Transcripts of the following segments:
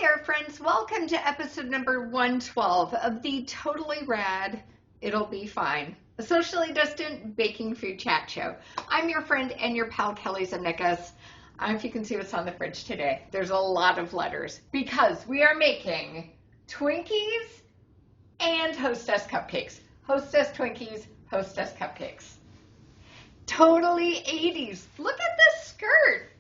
there, friends. Welcome to episode number 112 of the totally rad, it'll be fine, a socially distant baking food chat show. I'm your friend and your pal, Kelly Zemnikas. I don't know if you can see what's on the fridge today. There's a lot of letters because we are making Twinkies and Hostess Cupcakes. Hostess Twinkies, Hostess Cupcakes. Totally 80s. Look at this skirt.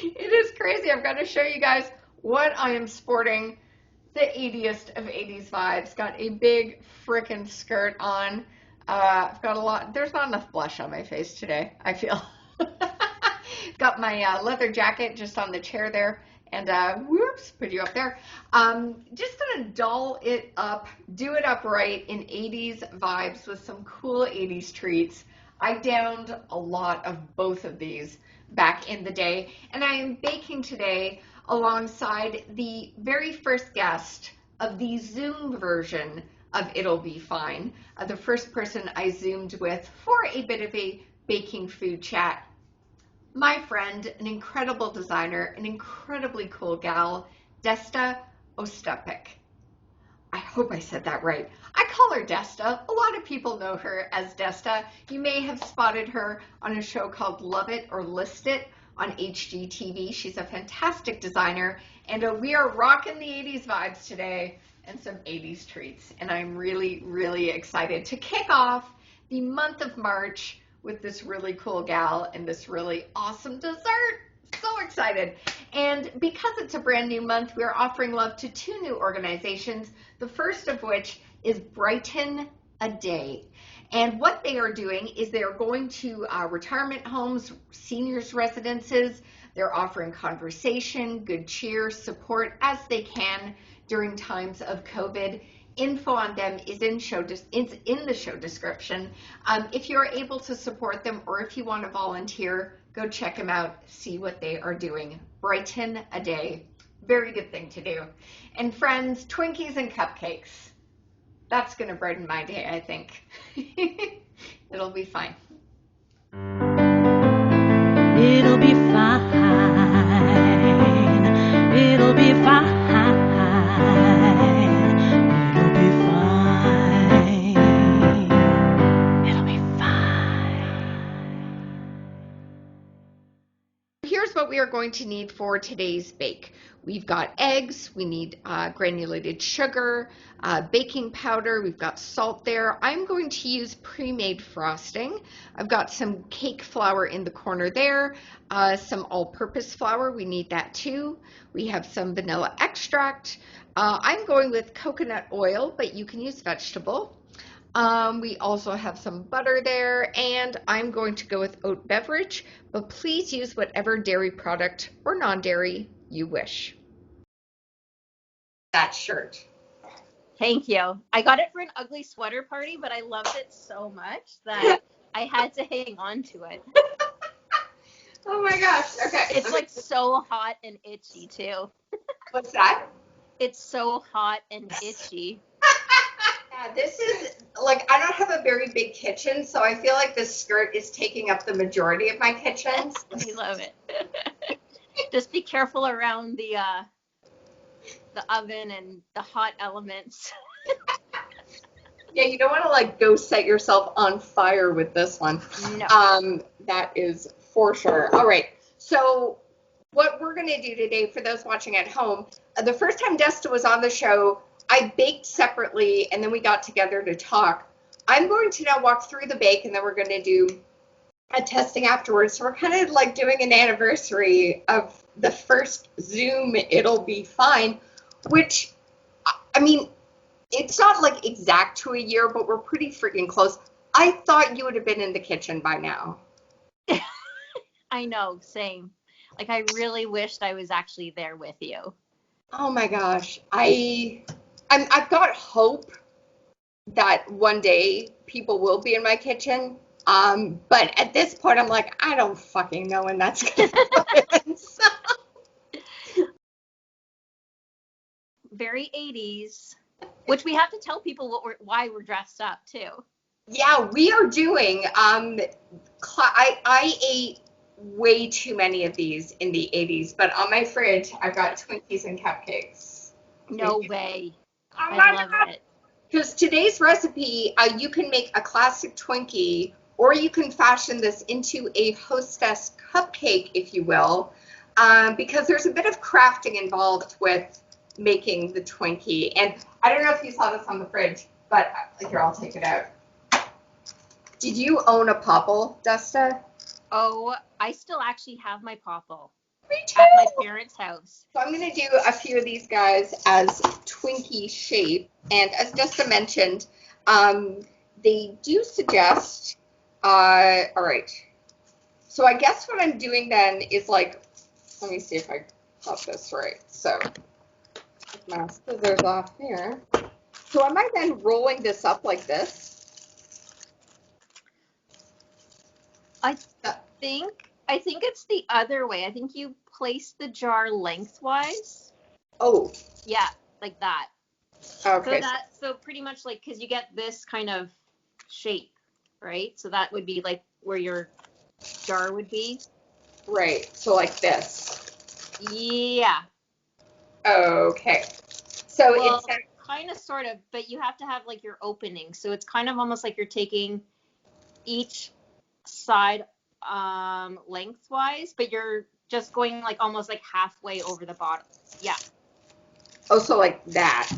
It is crazy. I'm going to show you guys what I am sporting. The 80th of 80s vibes. Got a big frickin' skirt on. I've got a lot. There's not enough blush on my face today, I feel. Got my leather jacket just on the chair there. And whoops, put you up there. Just going to doll it up, do it up right in 80s vibes with some cool 80s treats. I downed a lot of both of these back in the day, and I am baking today alongside the very first guest of the Zoom version of It'll Be Fine, the first person I Zoomed with for a bit of a baking food chat. My friend, an incredible designer, an incredibly cool gal, Desta Ostapyk. I hope I said that right. I call her Desta. A lot of people know her as Desta. You may have spotted her on a show called Love It or List It on HGTV. She's a fantastic designer, and we are rocking the 80s vibes today and some 80s treats. And I'm really, really excited to kick off the month of March with this really cool gal and this really awesome dessert. So excited. And because it's a brand new month, we are offering love to two new organizations, the first of which is Brighten A. And what they are doing is they are going to retirement homes, seniors residences. They're offering conversation, good cheer, support as they can during times of COVID. Info on them is in the show description. If you're able to support them or if you want to volunteer, go check them out, see what they are doing. Brighten A. Very good thing to do. And friends, Twinkies and cupcakes. That's going to brighten my day, I think. It'll be fine. It'll be fine. It'll be fine. What we are going to need for today's bake. We've got eggs, we need granulated sugar, baking powder, we've got salt there. I'm going to use pre-made frosting. I've got some cake flour in the corner there, some all-purpose flour, we need that too. We have some vanilla extract. I'm going with coconut oil, but you can use vegetable. We also have some butter there, and I'm going to go with oat beverage, but please use whatever dairy product or non-dairy you wish. That shirt. Thank you. I got it for an ugly sweater party, but I loved it so much that I had to hang on to it. Oh my gosh. Okay. It's like so hot and itchy too. What's that? It's so hot and itchy. This is like, I don't have a very big kitchen, so I feel like this skirt is taking up the majority of my kitchen. I love it. Just be careful around the oven and the hot elements. Yeah, you don't want to like go set yourself on fire with this one. No. That is for sure. All right. So what we're going to do today for those watching at home, the first time Desta was on the show, I baked separately, and then we got together to talk. I'm going to now walk through the bake, and then we're going to do a testing afterwards. So we're kind of like doing an anniversary of the first Zoom It'll Be Fine, which, I mean, it's not like exact to a year, but we're pretty freaking close. I thought you would have been in the kitchen by now. I know, same. Like, I really wished I was actually there with you. Oh my gosh. I've got hope that one day people will be in my kitchen. But at this point, I'm like, I don't fucking know when that's going to happen. So. Very 80s, which we have to tell people why we're dressed up too. Yeah, we are doing, I ate way too many of these in the 80s, but on my fridge, I've got Twinkies and cupcakes. No way. Oh I my love God. it. Because today's recipe, you can make a classic Twinkie, or you can fashion this into a hostess cupcake, if you will, because there's a bit of crafting involved with making the Twinkie. And I don't know if you saw this on the fridge, but here, I'll take it out. Did you own a popple, Desta? Oh, I still actually have my popple Me too. at my parents' house. So I'm going to do a few of these guys as Twinkie shape. And as Desta mentioned, they do suggest, all right. So I guess what I'm doing then is like, let me see if I got this right. So take my scissors off here. So am I then rolling this up like this? I think it's the other way. I think you place the jar lengthwise. Oh. Yeah, like that. Okay. So pretty much like, because you get this kind of shape, right? So that would be like where your jar would be. Right. So like this. Yeah. Okay. So Well, it's kind of sort of, but you have to have like your opening. So it's kind of almost like you're taking each side lengthwise, but you're just going like almost like halfway over the bottom. Yeah. oh, so like that.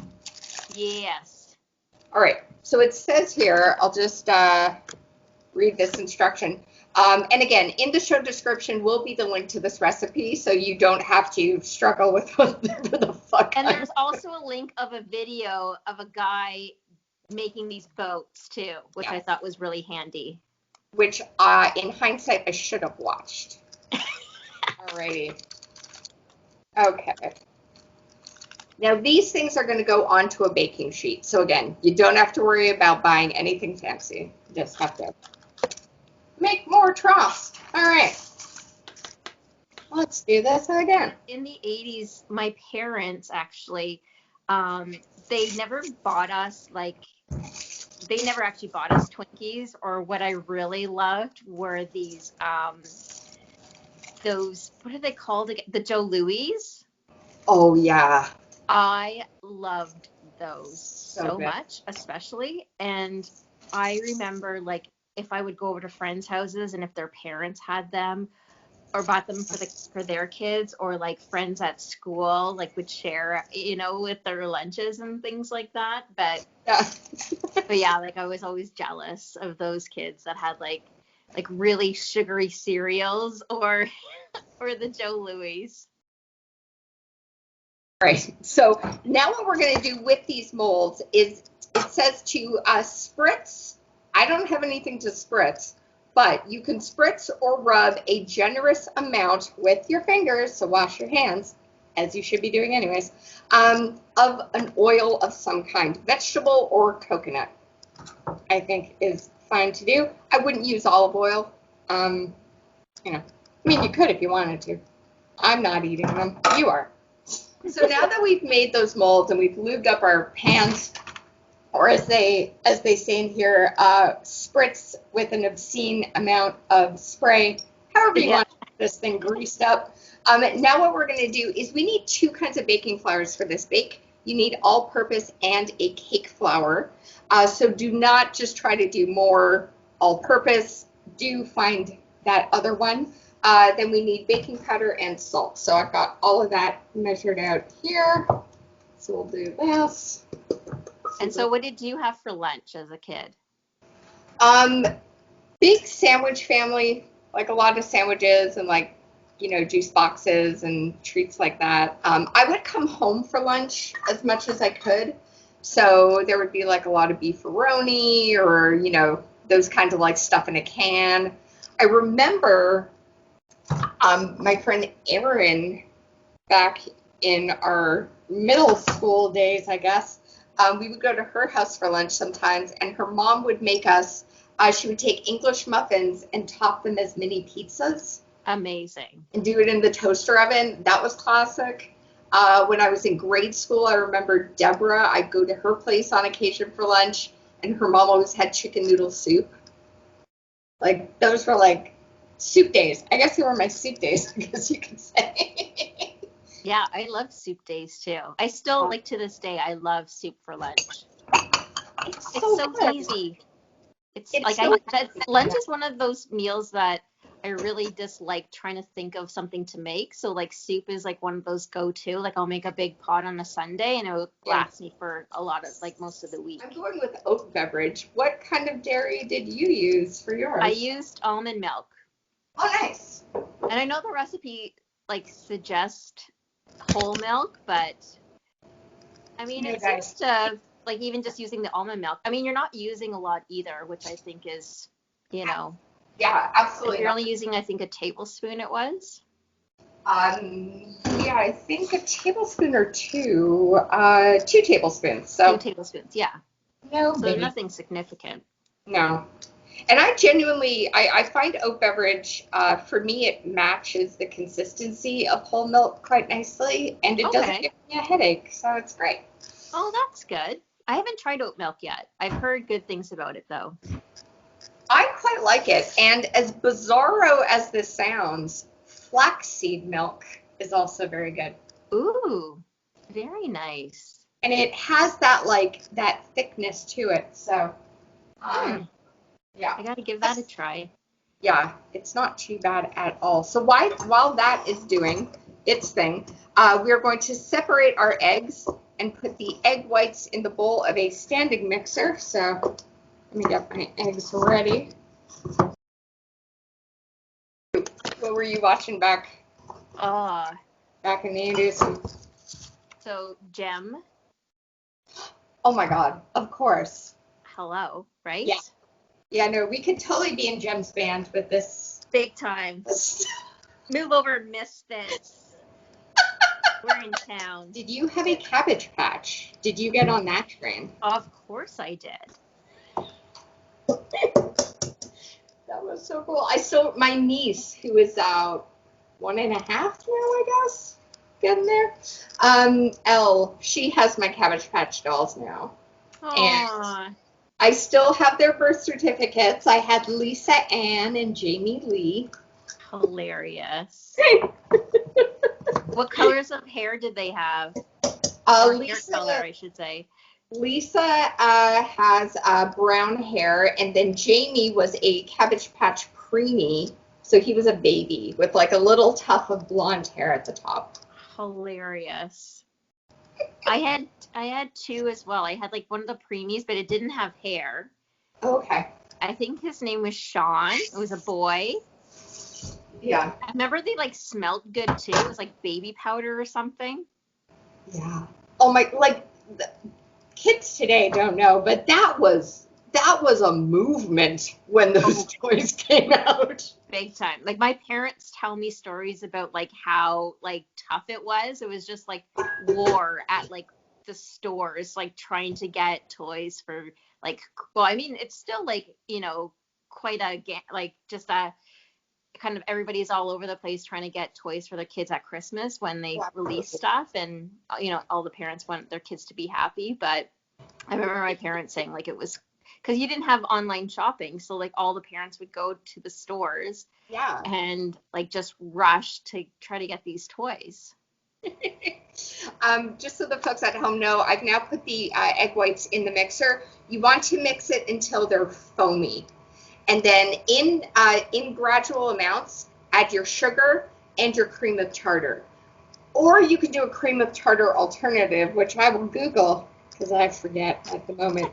Yes. All right. So it says here, I'll just read this instruction. And again, in the show description will be the link to this recipe, so you don't have to struggle with whatever the fuck. And there's also a link of a video of a guy making these boats too, which I thought was really handy. Which, in hindsight, I should have watched. Alrighty. Okay. Now these things are going to go onto a baking sheet. So again, you don't have to worry about buying anything fancy. You just have to make more troughs. All right. Let's do this again. In the 80s, my parents actually, they never bought us they never actually bought us Twinkies, or what I really loved were these, those, what are they called again? The Joe Louis. Oh, yeah. I loved those so good. much, especially. And I remember, like, if I would go over to friends' houses and if their parents had them or bought them for their kids, or like friends at school, like would share, with their lunches and things like that. But yeah, like I was always jealous of those kids that had like really sugary cereals or the Joe Louis. Right. So now what we're going to do with these molds is it says to spritz. I don't have anything to spritz, but you can spritz or rub a generous amount with your fingers, so wash your hands, as you should be doing anyways, of an oil of some kind, vegetable or coconut, I think is fine to do. I wouldn't use olive oil. I mean, you could if you wanted to. I'm not eating them. You are. So now that we've made those molds and we've lubed up our pans, or as they say in here, spritz with an obscene amount of spray, however you want this thing greased up. Now what we're going to do is we need two kinds of baking flours for this bake. You need all-purpose and a cake flour. So do not just try to do more all-purpose. Do find that other one. Then we need baking powder and salt. So I've got all of that measured out here. So we'll do this. And so what did you have for lunch as a kid? Big sandwich family, like a lot of sandwiches and like, juice boxes and treats like that. I would come home for lunch as much as I could. So there would be like a lot of beefaroni or, those kinds of like stuff in a can. I remember my friend Erin, back in our middle school days, I guess, we would go to her house for lunch sometimes, and her mom would make us, she would take English muffins and top them as mini pizzas. Amazing. And do it in the toaster oven. That was classic. When I was in grade school, I remember Deborah, I'd go to her place on occasion for lunch, and her mom always had chicken noodle soup. Like, those were like soup days. I guess they were my soup days, I guess you could say. Yeah, I love soup days too. I still, like, to this day, I love soup for lunch. It's It's so so good. easy. It's It's like so lunch is one of those meals that I really dislike trying to think of something to make. So like soup is like one of those go-to. Like I'll make a big pot on a Sunday and it will Yeah. last me for a lot of like most of the week. I'm going with oat beverage. What kind of dairy did you use for yours? I used almond milk. Oh, nice. And I know the recipe like suggests whole milk, but I mean You it guys. seems to like even just using the almond milk. I mean you're not using a lot either, which I think is, you know, Yeah, absolutely. you're only using I think a tablespoon it was. Yeah, I think a tablespoon or two, 2 tablespoons. So 2 tablespoons, yeah. no, So maybe. nothing significant. No. And I genuinely, I find oat beverage, for me, it matches the consistency of whole milk quite nicely, and it doesn't Okay. give me a headache, so it's great. Oh, that's good. I haven't tried oat milk yet. I've heard good things about it though. I quite like it, and as bizarro as this sounds, flaxseed milk is also very good. Ooh, very nice. And it has that thickness to it, so yeah. I gotta give that a try. Yeah, it's not too bad at all. So while that is doing its thing, we are going to separate our eggs and put the egg whites in the bowl of a standing mixer. So let me get my eggs ready. What were you watching back in the 80s? So Gem, Oh my God, of course. hello, right? Yeah. Yeah, no, we could totally be in Jem's band with this. Big time. Move over, Misfits. We're in town. Did you have a Cabbage Patch? Did you get on that train? Of course I did. That was so cool. My niece, who is 1.5 now, I guess, getting there. Elle, she has my Cabbage Patch dolls now. Aww. And I still have their birth certificates. I had Lisa Ann and Jamie Lee. Hilarious. What colors of hair did they have? Lisa, hair color, I should say. Lisa has brown hair, and then Jamie was a Cabbage Patch preemie, so he was a baby with like a little tuft of blonde hair at the top. Hilarious. I had two as well. I had like one of the preemies, but it didn't have hair. Okay. I think his name was Sean. It was a boy. Yeah. I remember they like smelled good too. It was like baby powder or something. Yeah. Oh my, like the kids today don't know, but that was a movement when those toys came out. Big time. Like my parents tell me stories about like how like tough it was. It was just like war at like the stores, like trying to get toys for like, well, I mean, it's still like, you know, quite a, like just a kind of everybody's all over the place trying to get toys for their kids at Christmas when they release stuff, and you know, all the parents want their kids to be happy. But I remember my parents saying like it was because you didn't have online shopping, so like all the parents would go to the stores, Yeah. and like just rush to try to get these toys. Just so the folks at home know, I've now put the egg whites in the mixer. You want to mix it until they're foamy. And then in gradual amounts, add your sugar and your cream of tartar. Or you can do a cream of tartar alternative, which I will Google because I forget at the moment.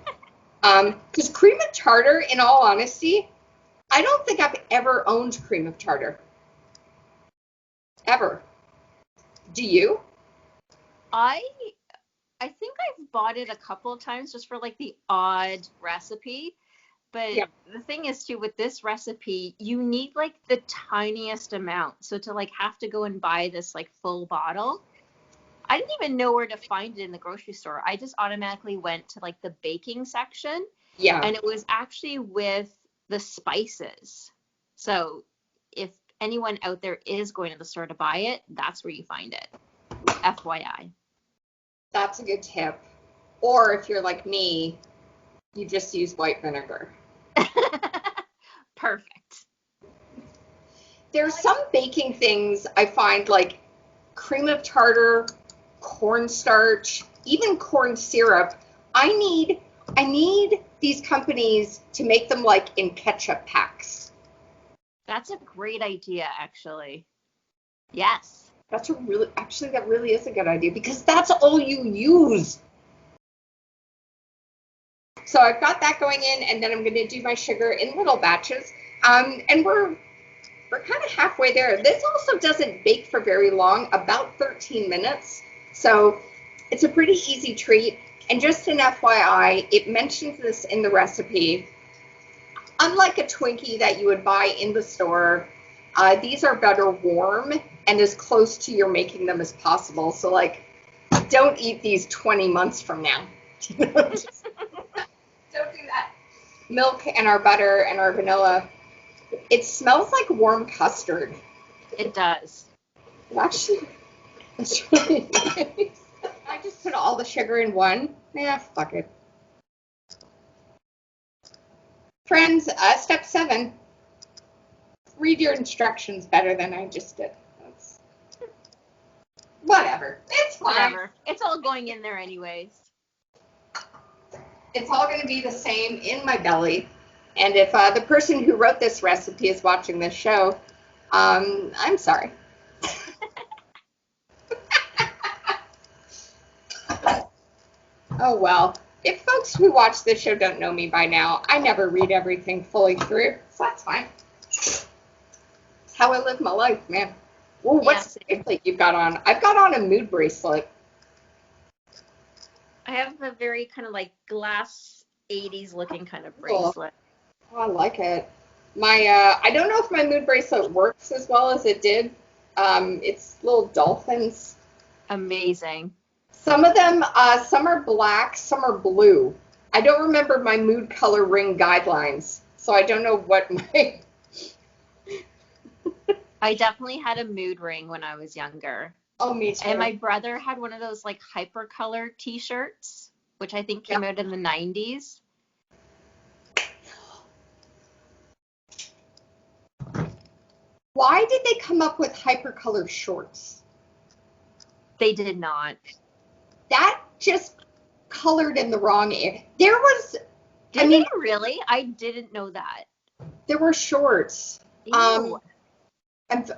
Because cream of tartar, in all honesty, I don't think I've ever owned cream of tartar. Ever. Do you? I think I've bought it a couple of times just for like the odd recipe. But Yeah. the thing is too, with this recipe, you need like the tiniest amount. So to like have to go and buy this like full bottle, I didn't even know where to find it in the grocery store. I just automatically went to like the baking section, Yeah. and it was actually with the spices. So if anyone out there is going to the store to buy it, that's where you find it. FYI. That's a good tip. Or if you're like me, you just use white vinegar. Perfect. there's some baking things I find, like cream of tartar, cornstarch, even corn syrup. I need these companies to make them like in ketchup packs. That's a great idea, actually. Yes. That really is a good idea because that's all you use. So I've got that going in, and then I'm going to do my sugar in little batches. And we're kind of halfway there. This also doesn't bake for very long, about 13 minutes. So it's a pretty easy treat. And just an FYI, it mentions this in the recipe. Unlike a Twinkie that you would buy in the store, these are better warm and as close to you're making them as possible. So, like, don't eat these 20 months from now. Don't do that. Milk and our butter and our vanilla. It smells like warm custard. It does. Actually, that's really nice. I just put all the sugar in one. Yeah, fuck it. Friends, step 7. Read your instructions better than I just did. Whatever. It's fine. Whatever. It's all going in there anyways. It's all going to be the same in my belly. And if the person who wrote this recipe is watching this show, I'm sorry. Oh, well. If folks who watch this show don't know me by now, I never read everything fully through, so that's fine. It's how I live my life, man. Well, what's the bracelet you've got on? I've got on a mood bracelet. I have a very kind of like glass 80s looking kind of bracelet. Oh, I like it. My I don't know if my mood bracelet works as well as it did. It's little dolphins. Amazing. Some of them, some are black, some are blue. I don't remember my mood color ring guidelines, so I don't know what my... I definitely had a mood ring when I was younger. Oh, me too. And my brother had one of those like hypercolor t-shirts, which I think came out in the 90s. Why did they come up with hypercolor shorts? They did not. That just colored in the wrong area. There was... Did they really? I didn't know that. There were shorts. Ew.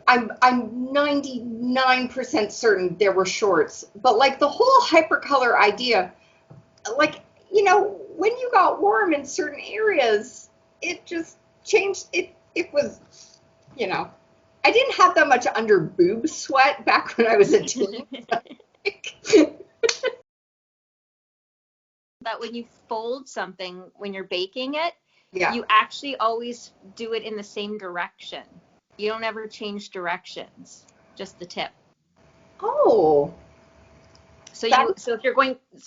I'm 99% certain there were shorts, but like the whole hypercolor idea, like, you know, when you got warm in certain areas, it just changed. It was, you know, I didn't have that much under boob sweat back when I was a teen. That when you fold something when you're baking it, Yeah. you actually always do it in the same direction. You don't ever change directions, just the tip. Oh. So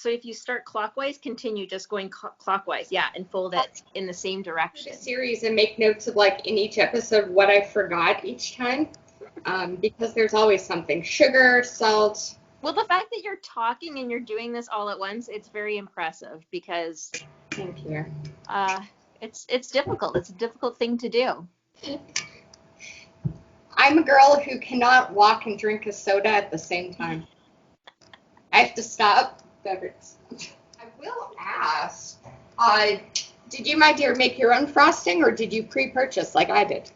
if you start clockwise, continue just going clockwise, and fold it in the same direction. Series and make notes of like in each episode what I forgot each time, because there's always something: sugar, salt. Well, the fact that you're talking and you're doing this all at once, it's very impressive because Thank you. it's difficult. It's a difficult thing to do. I'm a girl who cannot walk and drink a soda at the same time. I have to stop. I will ask, did you, my dear, make your own frosting or did you pre-purchase like I did?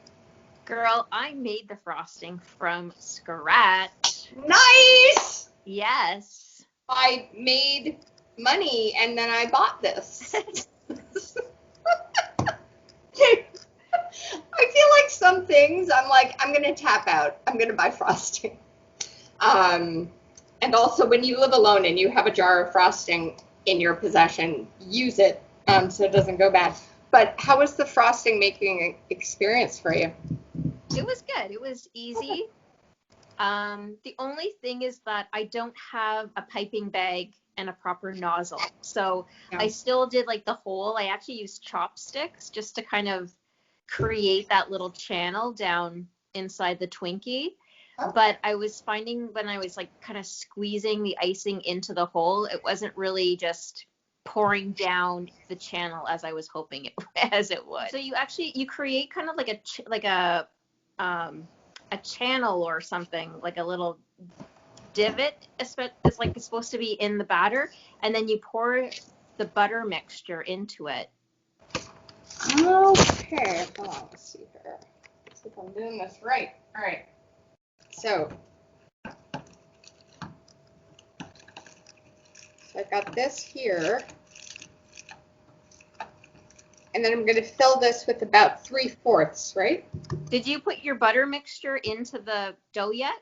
Girl, I made the frosting from scratch. Nice! Yes. I made money and then I bought this. I feel like some things I'm like, I'm going to tap out. I'm going to buy frosting. And also when you live alone and you have a jar of frosting in your possession, use it so it doesn't go bad. But how was the frosting making experience for you? It was good. It was easy. The only thing is that I don't have a piping bag and a proper nozzle. So I still did like the hole. I actually used chopsticks just to kind of create that little channel down inside the Twinkie. Okay. But I was finding when I was like kind of squeezing the icing into the hole, it wasn't really just pouring down the channel as I was hoping it would. So you create kind of like a a channel or something, like a little divot is like it's supposed to be in the batter, and then you pour the butter mixture into it. Okay, hold on, let's see here. Let's see if I'm doing this right. All right. So I've got this here. And then I'm going to fill this with about 3/4, right? Did you put your butter mixture into the dough yet?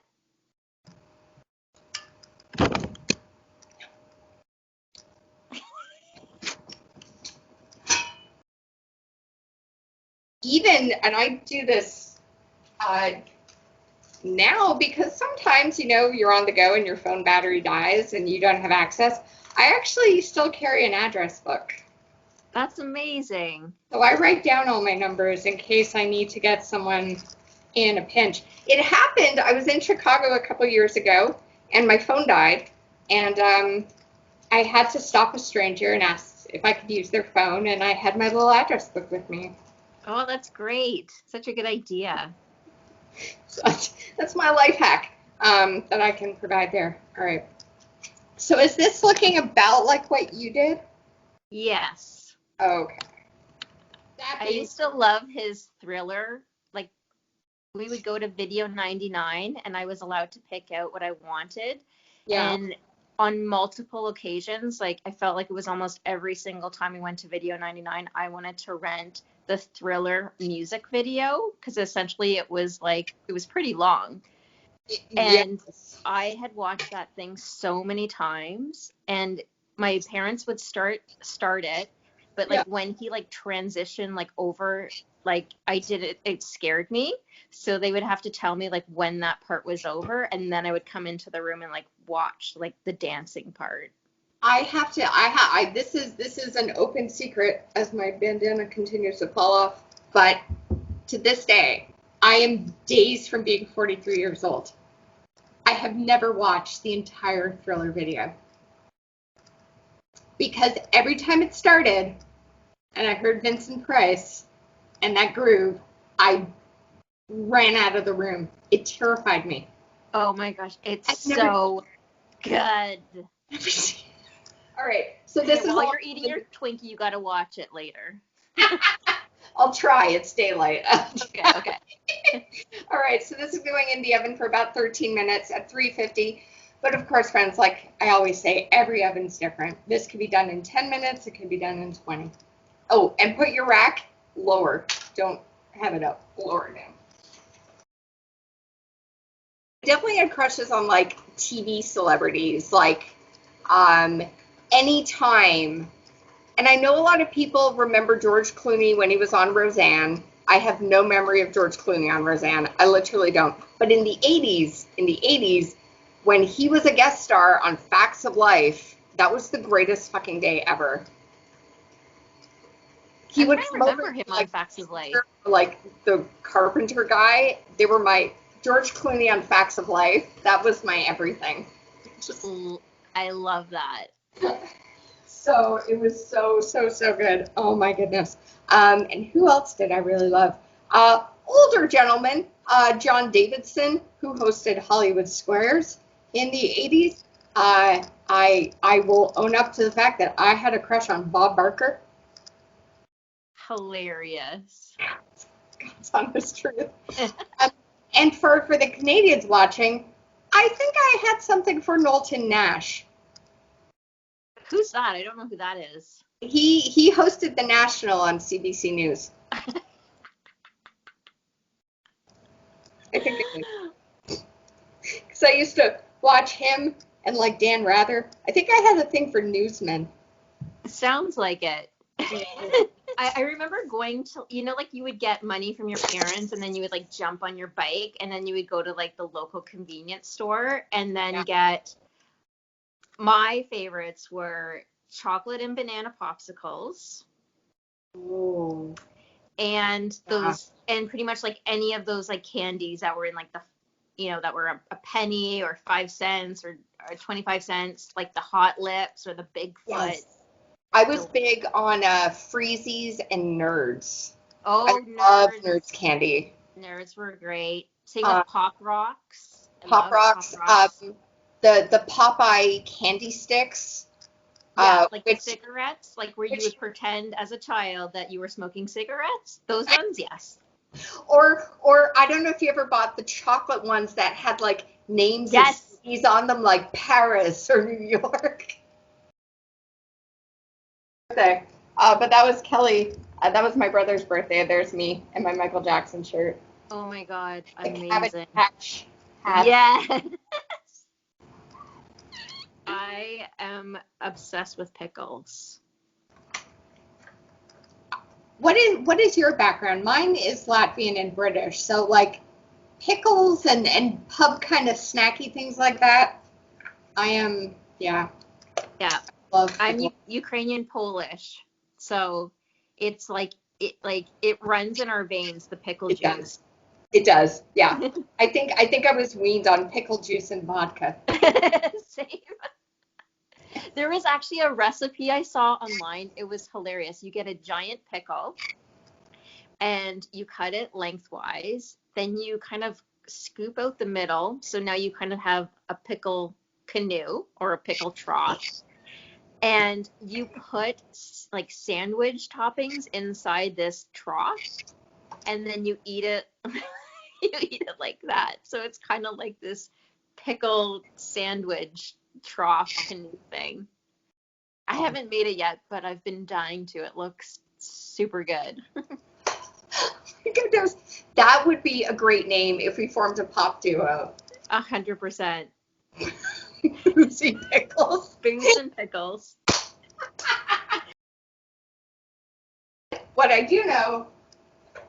And I do this now because sometimes, you're on the go and your phone battery dies and you don't have access. I actually still carry an address book. That's amazing. So I write down all my numbers in case I need to get someone in a pinch. It happened, I was in Chicago a couple years ago and my phone died, and I had to stop a stranger and ask if I could use their phone, and I had my little address book with me. Oh, that's great. Such a good idea. So that's my life hack that I can provide there. All right. So is this looking about like what you did? Yes. Okay. I used to love his Thriller. Like, we would go to Video 99 and I was allowed to pick out what I wanted. Yeah. And on multiple occasions, like, I felt like it was almost every single time we went to Video 99, I wanted to rent the Thriller music video, because essentially it was pretty long. And Yes. I had watched that thing so many times, and my parents would start it, but like when he like transitioned like over, like it scared me. So they would have to tell me like when that part was over, and then I would come into the room and like watch like the dancing part. This is an open secret as my bandana continues to fall off, but to this day, I am days from being 43 years old. I have never watched the entire Thriller video. Because every time it started, and I heard Vincent Price and that groove, I ran out of the room. It terrified me. Oh my gosh, it's so good. All right, so this is while you're eating your Twinkie, you got to watch it later. I'll try. It's daylight. Okay. All right, so this is going in the oven for about 13 minutes at 350. But of course, friends, like I always say, every oven's different. This could be done in 10 minutes. It could be done in 20. Oh, and put your rack lower. Don't have it up. Lower it down. Definitely had crushes on like TV celebrities, like Anytime. And I know a lot of people remember George Clooney when he was on Roseanne. I have no memory of George Clooney on Roseanne. I literally don't. But in the 80s, when he was a guest star on Facts of Life, that was the greatest fucking day ever. I remember him on Facts of Life. Like the carpenter guy, they were my George Clooney on Facts of Life. That was my everything. I love that. So it was so good. Oh my goodness. And who else did I really love? Older gentleman, John Davidson, who hosted Hollywood Squares in the 80s. I will own up to the fact that I had a crush on Bob Barker. Hilarious. God's honest truth. And for the Canadians watching, I think I had something for Knowlton Nash. Who's that? I don't know who that is. He hosted The National on CBC News. I think because I used to watch him and like Dan Rather. I think I had a thing for newsmen. Sounds like it. I remember going to, like you would get money from your parents and then you would like jump on your bike and then you would go to like the local convenience store and then get, my favorites were chocolate and banana popsicles. Ooh. And those, and pretty much like any of those like candies that were in like the, that were a penny or 5 cents or 25 cents, like the Hot Lips or the Bigfoot. Yes. I was big on Freezies and Nerds. Oh, I love Nerds candy. Nerds were great. Same with Pop Rocks. I Pop love Rocks, Pop Rocks. the Popeye candy sticks. Yeah, like the Which cigarettes, like where you would pretend as a child that you were smoking cigarettes. Those ones, yes. or I don't know if you ever bought the chocolate ones that had like names of Yes. cities on them, like Paris or New York. But that was Kelly. That was my brother's birthday. There's me and my Michael Jackson shirt. Oh my God, The Cabbage amazing. Patch hat. Yes. I am obsessed with pickles. What is your background? Mine is Latvian and British, so like pickles and pub kind of snacky things like that. I am, yeah. Yeah. Love I'm pickles. Ukrainian Polish, so it's like it runs in our veins, the pickle It juice. does. It does, yeah. I think I was weaned on pickle juice and vodka. Same. There was actually a recipe I saw online. It was hilarious. You get a giant pickle and you cut it lengthwise. Then you kind of scoop out the middle. So now you kind of have a pickle canoe or a pickle trough. And you put like sandwich toppings inside this trough. And then you eat it. You eat it like that. So it's kind of like this pickle sandwich trough canoe thing. I haven't made it yet, but I've been dying to. It looks super good. That would be a great name if we formed a pop duo. 100%. Boozy Pickles. Booze and pickles. What I do know,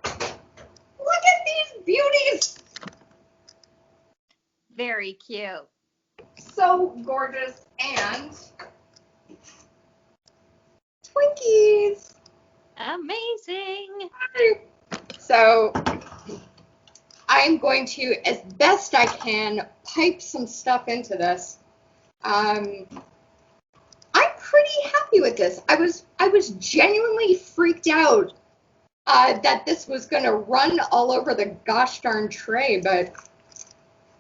look at these beauties. Very cute. So gorgeous, and Twinkies. Amazing. So I'm going to, as best I can, pipe some stuff into this. I'm pretty happy with this. I was genuinely freaked out that this was going to run all over the gosh darn tray, but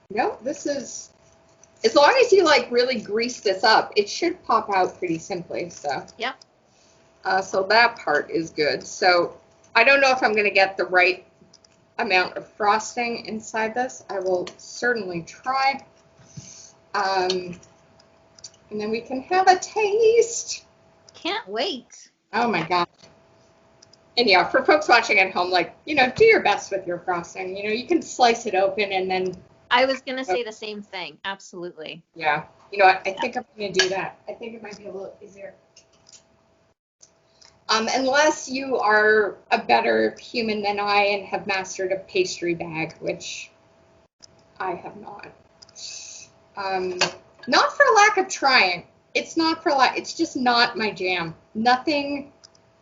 no, this is, as long as you like really grease this up, it should pop out pretty simply. So Yep. So that part is good. So I don't know if I'm going to get the right amount of frosting inside this. I will certainly try. And then we can have a taste. Can't wait. Oh my gosh. And yeah, for folks watching at home, like, do your best with your frosting. You can slice it open and then. I was going to say the same thing. Absolutely. Yeah. You know what? I think I'm going to do that. I think it might be a little easier. Unless you are a better human than I and have mastered a pastry bag, which I have not. Not for lack of trying. It's not for it's just not my jam. Nothing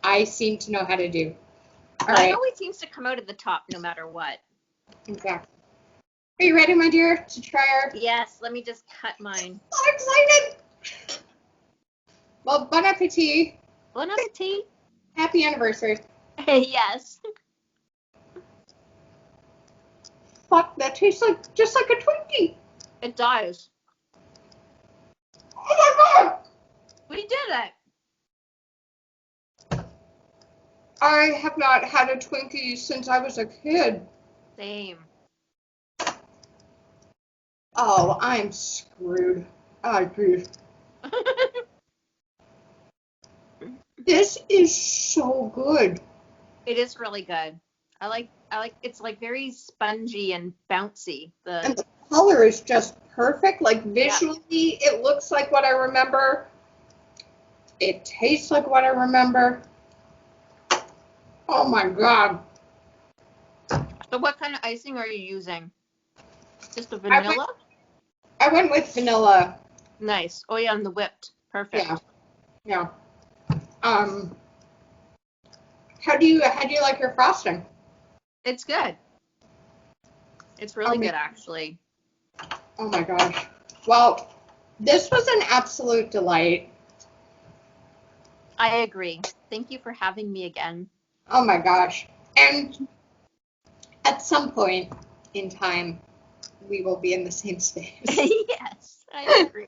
I seem to know how to do. All right. It always seems to come out at the top no matter what. Exactly. Are you ready, my dear, to try our... Yes, let me just cut mine. I'm excited! Well, bon appetit. Bon appetit. Happy anniversary. Yes. Fuck, that tastes just like a Twinkie. It does. Oh my god! We did it. I have not had a Twinkie since I was a kid. Same. Oh, I'm screwed. Oh, geez. This is so good. It is really good. I like it's like very spongy and bouncy. And the color is just perfect. Like visually, It looks like what I remember. It tastes like what I remember. Oh my god. So what kind of icing are you using? Just a vanilla? I went with vanilla. Nice. Oh yeah, and the whipped. Perfect. Yeah. How do you like your frosting? It's good. It's really good, actually. Oh my gosh. Well, this was an absolute delight. I agree. Thank you for having me again. Oh my gosh. And at some point, in time, we will be in the same space. Yes, I agree.